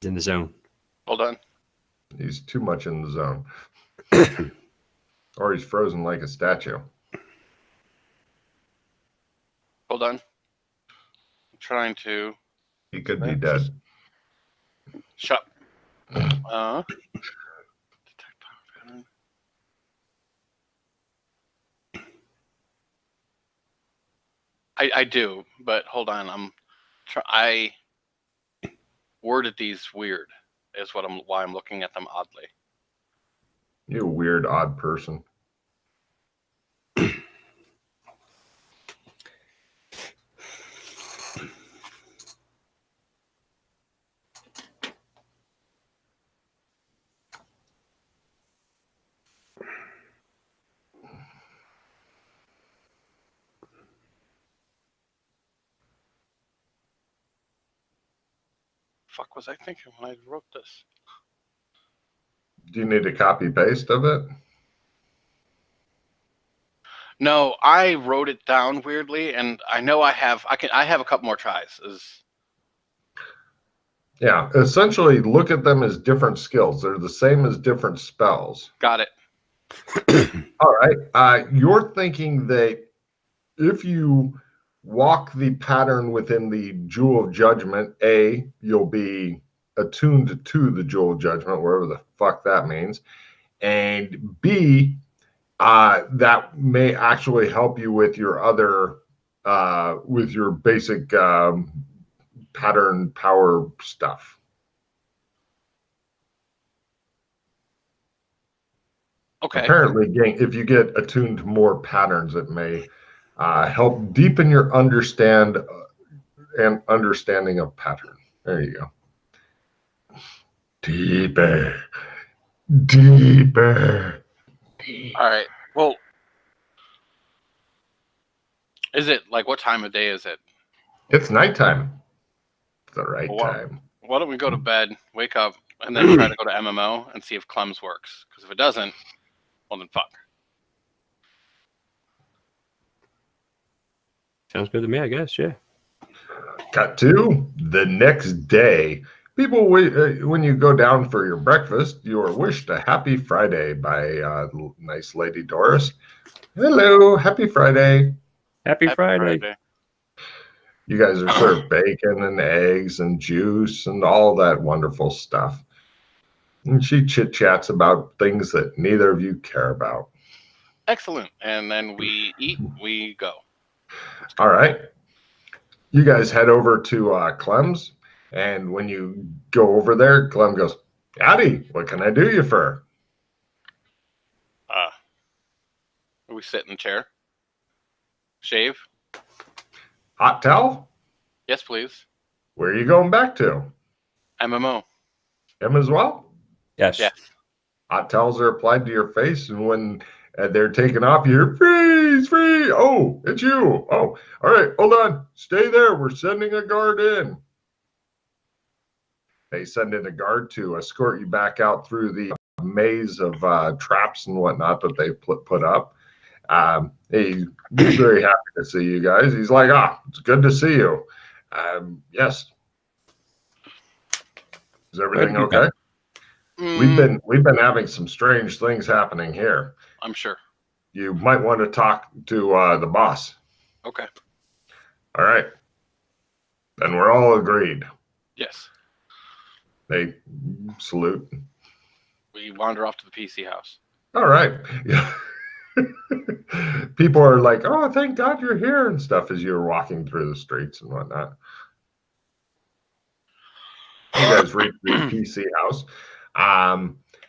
Speaker 2: In the zone.
Speaker 3: Hold on.
Speaker 1: He's too much in the zone. Or he's frozen like a statue.
Speaker 3: Hold on. I'm trying to.
Speaker 1: He could be dead.
Speaker 3: Shut. I do, but hold on. I worded these weird. Is why I'm looking at them oddly.
Speaker 1: You weird, odd person.
Speaker 3: Fuck was I thinking when I wrote this?
Speaker 1: Do you need a copy paste of it?
Speaker 3: No, I wrote it down weirdly, and I know I have a couple more tries.
Speaker 1: Yeah, essentially look at them as different skills. They're the same as different spells.
Speaker 3: Got it.
Speaker 1: All right. You're thinking that if you walk the pattern within the Jewel of Judgment, A, you'll be attuned to the Jewel of Judgment, wherever the fuck that means. And B, that may actually help you with your other, with your basic pattern power stuff.
Speaker 3: Okay.
Speaker 1: Apparently, if you get attuned to more patterns, it may help deepen your understanding of pattern. There you go. Deeper, deeper.
Speaker 3: All right. Well, is it like what time of day is it?
Speaker 1: It's nighttime. It's the right time.
Speaker 3: Why don't we go to bed, wake up, and then try to go to MMO and see if Clems works? Because if it doesn't, well then fuck.
Speaker 2: Sounds good to me, I guess. Yeah.
Speaker 1: Cut to the next day. People, when you go down for your breakfast, you are wished a happy Friday by nice Lady Doris. Hello, happy Friday.
Speaker 2: Happy Friday.
Speaker 1: You guys are served bacon and eggs and juice and all that wonderful stuff. And she chit-chats about things that neither of you care about.
Speaker 3: Excellent. And then we eat, we go.
Speaker 1: All right. You guys head over to Clem's, and when you go over there, Clem goes, "Howdy, what can I do you for?"
Speaker 3: We sit in the chair. Shave.
Speaker 1: Hot towel?
Speaker 3: Yes, please.
Speaker 1: Where are you going back to?
Speaker 3: MMO.
Speaker 1: Him as well?
Speaker 2: Yes.
Speaker 3: Yes.
Speaker 1: Hot towels are applied to your face, and when they're taken off, you hear, "Freeze, freeze." Oh, it's you. Oh, all right, hold on. Stay there. We're sending a guard in. They send in a guard to escort you back out through the maze of traps and whatnot that they put up. He's very happy to see you guys. He's like, it's good to see you. Yes. Is everything okay? We've been having some strange things happening here.
Speaker 3: I'm sure.
Speaker 1: You might want to talk to the boss.
Speaker 3: Okay.
Speaker 1: All right. Then we're all agreed.
Speaker 3: Yes.
Speaker 1: They salute.
Speaker 3: We wander off to the PC house.
Speaker 1: All right. Yeah. People are like, "Oh, thank God you're here," and stuff as you're walking through the streets and whatnot. You guys reach the PC house.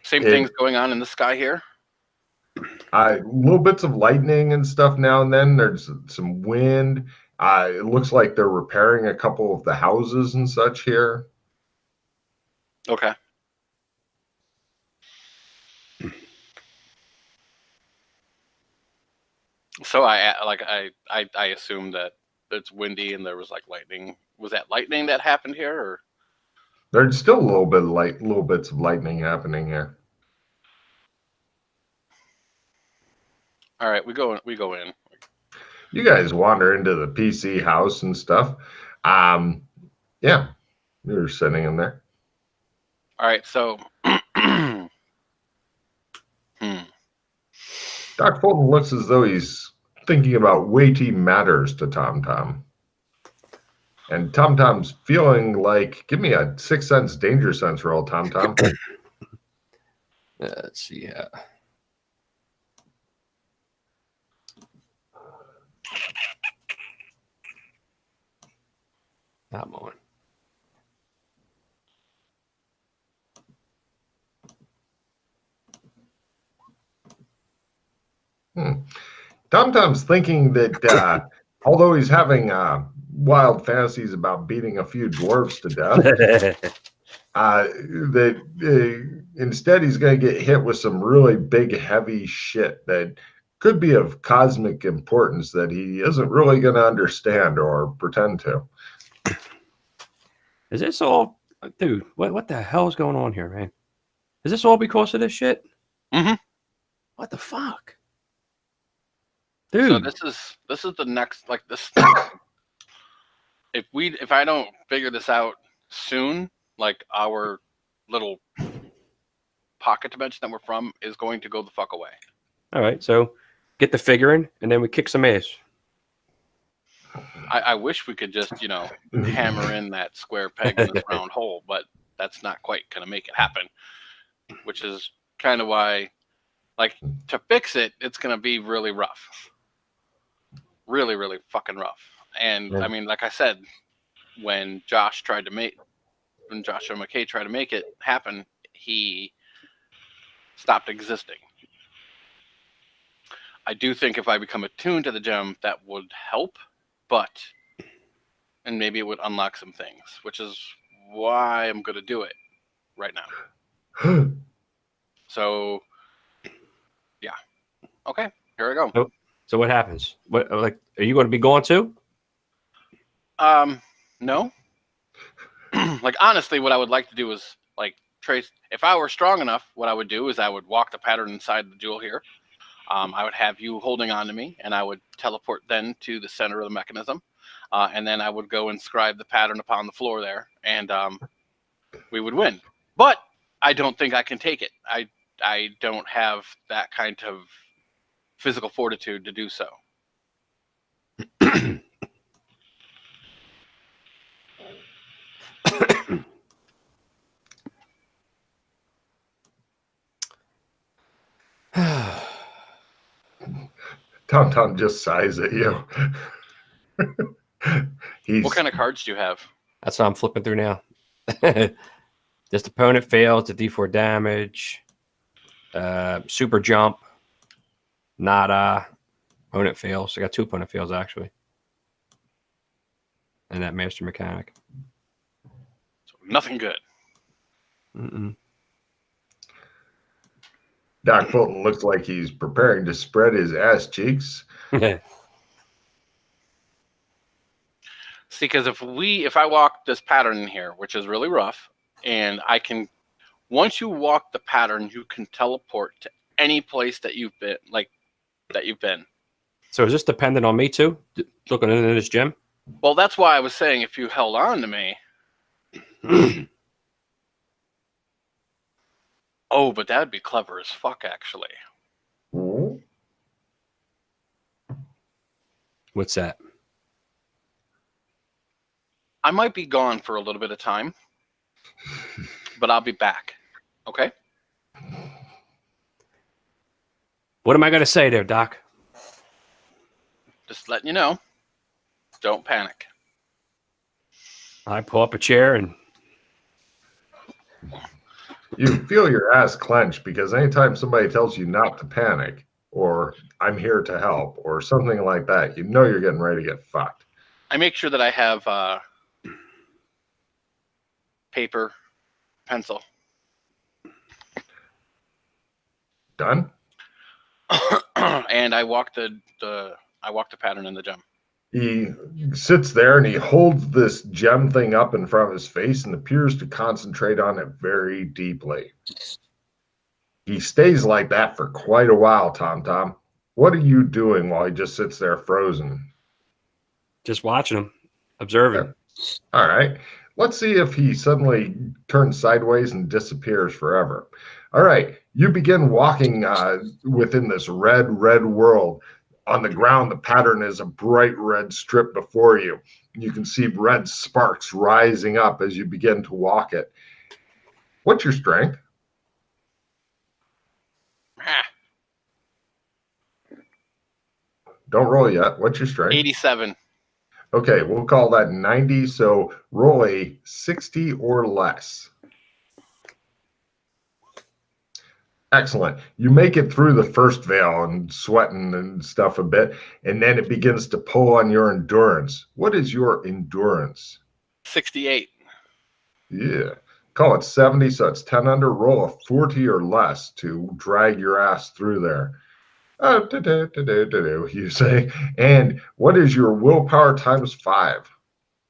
Speaker 3: Same things going on in the sky here.
Speaker 1: Little bits of lightning and stuff now and then. There's some wind. It looks like they're repairing a couple of the houses and such here.
Speaker 3: Okay. So I assume that it's windy and there was like lightning. Was that lightning that happened here, or?
Speaker 1: There's still a little bits of lightning happening here.
Speaker 3: All right, we go in.
Speaker 1: You guys wander into the PC house and stuff. Yeah, you're sitting in there.
Speaker 3: All right, so
Speaker 1: Doc Fulton looks as though he's thinking about weighty matters to Tom Tom. And Tom Tom's feeling like, give me a 6 sense danger sense roll, Tom Tom.
Speaker 2: Let's see. Come on.
Speaker 1: Tom's thinking that although he's having wild fantasies about beating a few dwarves to death, instead he's going to get hit with some really big, heavy shit that could be of cosmic importance that he isn't really going to understand or pretend to.
Speaker 2: Is this all, dude? What the hell is going on here, man? Is this all because of this shit?
Speaker 3: Mm-hmm.
Speaker 2: What the fuck, dude?
Speaker 3: So this is the next, like, this. If I don't figure this out soon, like, our little pocket dimension that we're from is going to go the fuck away.
Speaker 2: All right, so get the figuring, and then we kick some ass.
Speaker 3: I wish we could just, hammer in that square peg in this round hole, but that's not quite going to make it happen, which is kind of why, like, to fix it, it's going to be really rough. Really, really fucking rough. And, I mean, like I said, when Joshua McKay tried to make it happen, he stopped existing. I do think if I become attuned to the gem, that would help, and maybe it would unlock some things, which is why I'm going to do it right now. So, yeah. Okay, here we go.
Speaker 2: So what happens? What, like, are you going to be going too?
Speaker 3: No. Like, honestly, what I would like to do is, like, trace. If I were strong enough, what I would do is I would walk the pattern inside the jewel here. I would have you holding on to me, and I would teleport then to the center of the mechanism. And then I would go inscribe the pattern upon the floor there, and we would win. But I don't think I can take it. I don't have that kind of physical fortitude to do so.
Speaker 1: Tom just sighs at you.
Speaker 3: What kind of cards do you have?
Speaker 2: That's what I'm flipping through now. This opponent fails to D4 damage. Super jump. Nada. Opponent fails. I got 2 opponent fails, actually. And that master mechanic.
Speaker 3: So nothing good.
Speaker 2: Mm-mm.
Speaker 1: Doc Fulton looks like he's preparing to spread his ass cheeks.
Speaker 3: See, because if I walk this pattern in here, which is really rough, and once you walk the pattern, you can teleport to any place that you've been.
Speaker 2: So is this dependent on me too? Looking into this gem?
Speaker 3: Well, that's why I was saying if you held on to me. Oh, but that'd be clever as fuck, actually.
Speaker 2: What's that?
Speaker 3: I might be gone for a little bit of time, but I'll be back. Okay?
Speaker 2: What am I going to say there, Doc?
Speaker 3: Just letting you know. Don't panic.
Speaker 2: I pull up a chair and...
Speaker 1: You feel your ass clench because anytime somebody tells you not to panic or I'm here to help or something like that, you know you're getting ready to get fucked.
Speaker 3: I make sure that I have paper, pencil.
Speaker 1: Done?
Speaker 3: And I walk the pattern in the gem.
Speaker 1: He sits there and he holds this gem thing up in front of his face and appears to concentrate on it very deeply. He stays like that for quite a while, Tom. What are you doing while he just sits there frozen?
Speaker 2: Just watching him, observing.
Speaker 1: All right. Let's see if he suddenly turns sideways and disappears forever. All right. You begin walking within this red world. On the ground, the pattern is a bright red strip before you. You can see red sparks rising up as you begin to walk it. What's your strength? Don't roll yet. What's your strength?
Speaker 3: 87.
Speaker 1: Okay, we'll call that 90. So roll a 60 or less. Excellent. You make it through the first veil and sweating and stuff a bit, and then it begins to pull on your endurance. What is your endurance?
Speaker 3: 68.
Speaker 1: Yeah. Call it 70, so it's 10 under. Roll a 40 or less to drag your ass through there. You say. And what is your willpower times 5?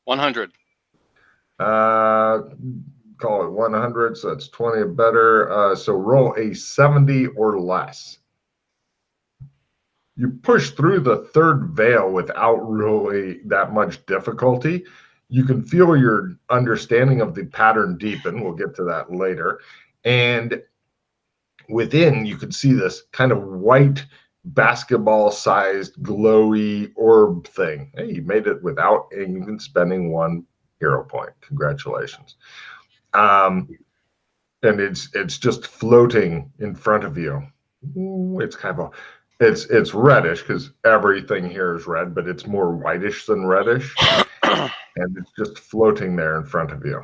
Speaker 3: 100.
Speaker 1: Call it 100, so it's 20 or better. So roll a 70 or less. You push through the third veil without really that much difficulty. You can feel your understanding of the pattern deepen. We'll get to that later. And within, you can see this kind of white basketball-sized glowy orb thing. Hey, you made it without even spending 1 hero point. Congratulations. And it's just floating in front of you. It's kind of it's reddish because everything here is red, but it's more whitish than reddish, and it's just floating there in front of you.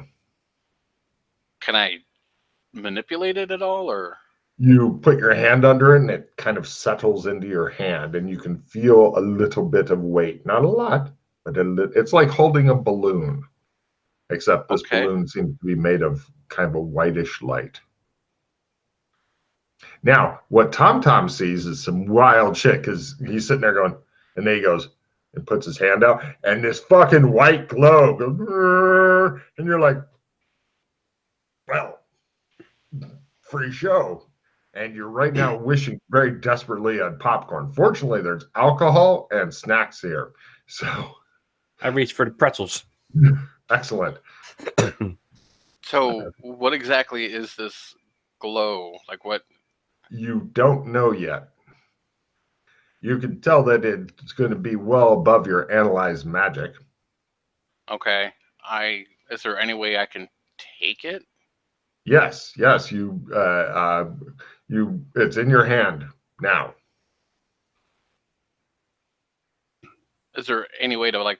Speaker 3: Can I manipulate it at all, or?
Speaker 1: You put your hand under it, and it kind of settles into your hand, and you can feel a little bit of weight. Not a lot, but it's like holding a balloon, except this balloon seems to be made of kind of a whitish light. Now, what Tom sees is some wild shit because he's sitting there going, and then he goes and puts his hand out, and this fucking white glow goes, and you're like, well, free show. And you're right now wishing very desperately on popcorn. Fortunately, there's alcohol and snacks here. So
Speaker 2: I reached for the pretzels.
Speaker 1: Excellent.
Speaker 3: So what exactly is this glow? Like what?
Speaker 1: You don't know yet. You can tell that it's going to be well above your analyzed magic.
Speaker 3: Okay. Is there any way I can take it?
Speaker 1: Yes. It's in your hand now.
Speaker 3: Is there any way to like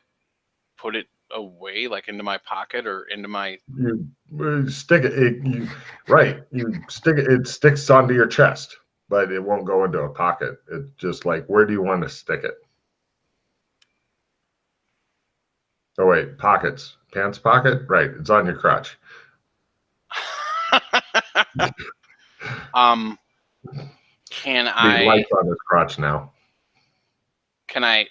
Speaker 3: put it away, like into my pocket or into my?
Speaker 1: You stick it. You stick it. It sticks onto your chest, but it won't go into a pocket. It's just like, where do you want to stick it? Oh wait, pockets, pants pocket. Right, it's on your crotch.
Speaker 3: Can
Speaker 1: The light's on his crotch now.
Speaker 3: Can I?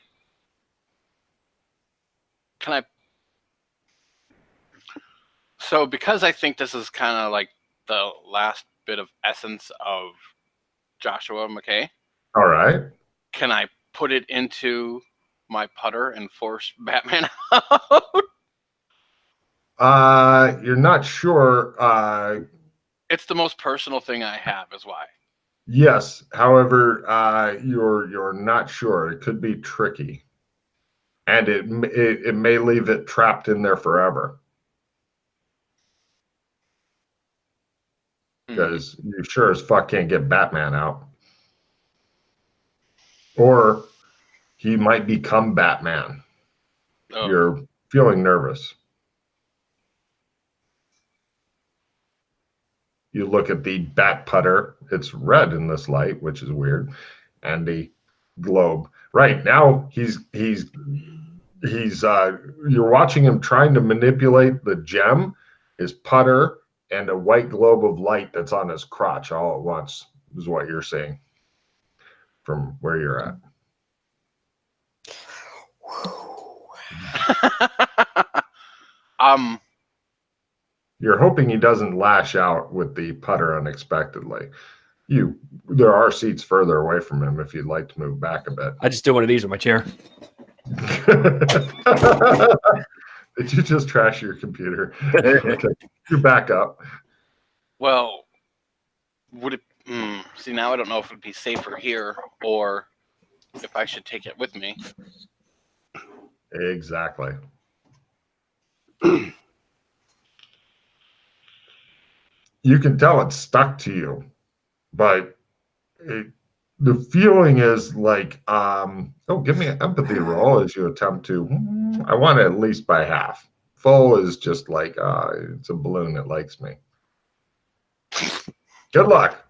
Speaker 3: So because I think this is kind of like the last bit of essence of Joshua McKay.
Speaker 1: All right.
Speaker 3: Can I put it into my putter and force Batman out?
Speaker 1: You're not sure.
Speaker 3: It's the most personal thing I have, is why.
Speaker 1: Yes. However, you're not sure. It could be tricky, and it may leave it trapped in there forever. Because you sure as fuck can't get Batman out. Or he might become Batman. Oh. You're feeling nervous. You look at the bat putter. It's red in this light, which is weird. And the globe. Right, now he's you're watching him trying to manipulate the gem, his putter, and a white globe of light that's on his crotch all at once is what you're seeing from where you're at. You're hoping he doesn't lash out with the putter unexpectedly. There are seats further away from him if you'd like to move back a bit.
Speaker 2: I just do one of these with my chair.
Speaker 1: Did you just trash your computer? Okay. You back up.
Speaker 3: Well, would it? See, now I don't know if it'd be safer here or if I should take it with me.
Speaker 1: Exactly. You can tell it's stuck to you, but the feeling is like, give me an empathy roll as you attempt to I want it at least by half. Full is just like it's a balloon that likes me. Good luck.